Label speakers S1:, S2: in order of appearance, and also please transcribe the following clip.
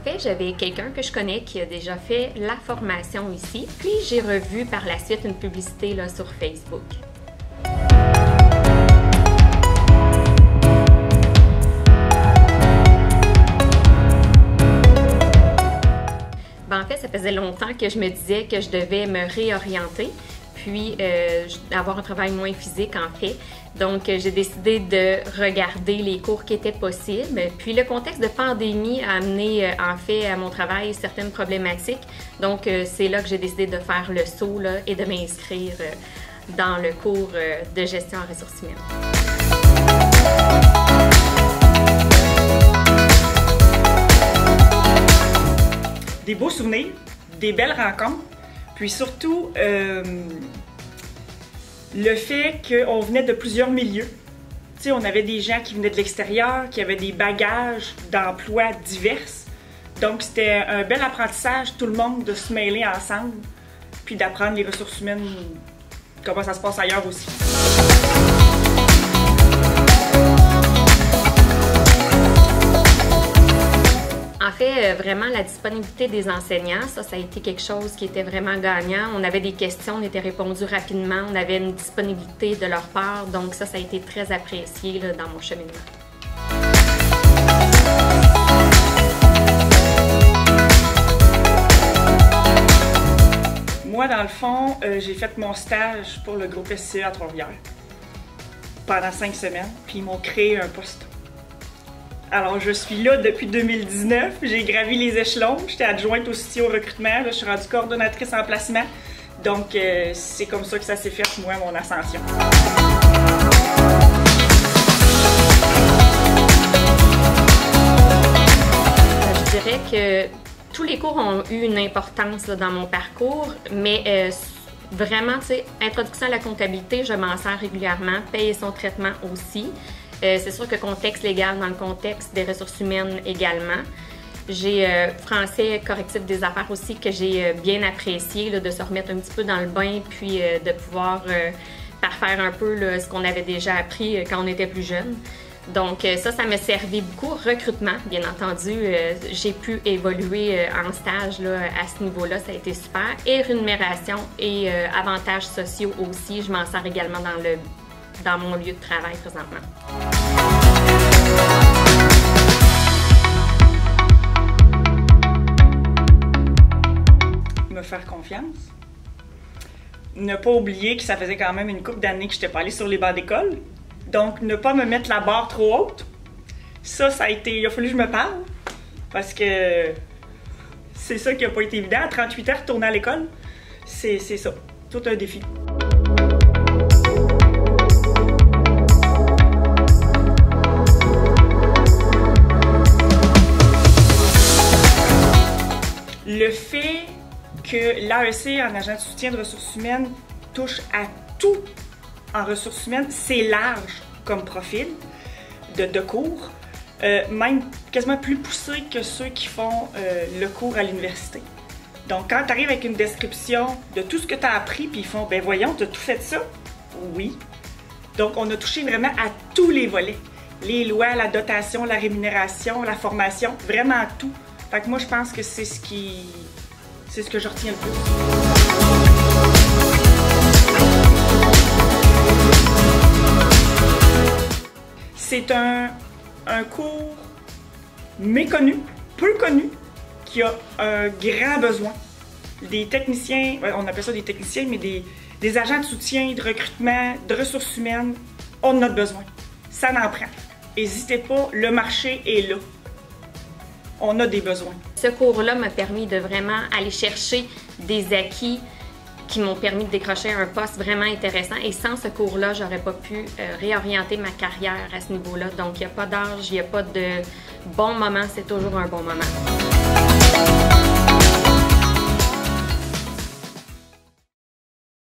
S1: fait, j'avais quelqu'un que je connais qui a déjà fait la formation ici, puis j'ai revu par la suite une publicité là, sur Facebook. En fait, ça faisait longtemps que je me disais que je devais me réorienter, puis avoir un travail moins physique en fait. Donc, j'ai décidé de regarder les cours qui étaient possibles. Puis, le contexte de pandémie a amené en fait à mon travail certaines problématiques. Donc, c'est là que j'ai décidé de faire le saut là, et de m'inscrire dans le cours de gestion en ressources humaines.
S2: Des beaux souvenirs, des belles rencontres, puis surtout le fait qu'on venait de plusieurs milieux. Tu sais, on avait des gens qui venaient de l'extérieur, qui avaient des bagages d'emplois divers. Donc c'était un bel apprentissage, tout le monde, de se mêler ensemble, puis d'apprendre les ressources humaines, comment ça se passe ailleurs aussi.
S1: En fait, vraiment, la disponibilité des enseignants, ça a été quelque chose qui était vraiment gagnant. On avait des questions, on était répondu rapidement, on avait une disponibilité de leur part, donc ça a été très apprécié là, dans mon cheminement.
S2: Moi, dans le fond, j'ai fait mon stage pour le groupe SCE à Trois-Rivières pendant 5 semaines, puis ils m'ont créé un poste. Alors, je suis là depuis 2019, j'ai gravi les échelons, j'étais adjointe aussi au recrutement, là, je suis rendue coordonnatrice en placement, donc c'est comme ça que ça s'est fait, moi, mon ascension.
S1: Je dirais que tous les cours ont eu une importance là, dans mon parcours, mais vraiment, tu sais, introduction à la comptabilité, je m'en sers régulièrement, paye et son traitement aussi. C'est sûr que contexte légal dans le contexte des ressources humaines également. J'ai français correctif des affaires aussi que j'ai bien apprécié, là, de se remettre un petit peu dans le bain puis de pouvoir parfaire un peu là, ce qu'on avait déjà appris quand on était plus jeune. Donc ça m'a servi beaucoup. Recrutement, bien entendu, j'ai pu évoluer en stage là, à ce niveau-là, ça a été super. Et rémunération et avantages sociaux aussi, je m'en sers également dans mon lieu de travail présentement.
S2: Me faire confiance. Ne pas oublier que ça faisait quand même une couple d'années que je n'étais pas allée sur les bancs d'école. Donc, ne pas me mettre la barre trop haute. Ça a été... Il a fallu que je me parle. Parce que c'est ça qui n'a pas été évident. À 38 ans, retourner à l'école, c'est ça. Tout un défi. Le fait que l'AEC en agent de soutien de ressources humaines touche à tout en ressources humaines, c'est large comme profil de cours, même quasiment plus poussé que ceux qui font le cours à l'université. Donc quand tu arrives avec une description de tout ce que tu as appris, puis ils font « ben voyons, tu as tout fait ça? » Oui. Donc on a touché vraiment à tous les volets. Les lois, la dotation, la rémunération, la formation, vraiment à tout. Fait que moi, je pense que c'est ce que je retiens le plus. C'est un cours méconnu, peu connu, qui a un grand besoin. Des techniciens, on appelle ça des techniciens, mais des agents de soutien, de recrutement, de ressources humaines, on en a besoin. Ça n'en prend. N'hésitez pas, le marché est là. On a des besoins.
S1: Ce cours-là m'a permis de vraiment aller chercher des acquis qui m'ont permis de décrocher un poste vraiment intéressant. Et sans ce cours-là, j'aurais pas pu réorienter ma carrière à ce niveau-là. Donc, il n'y a pas d'âge, il n'y a pas de bon moment, c'est toujours un bon moment.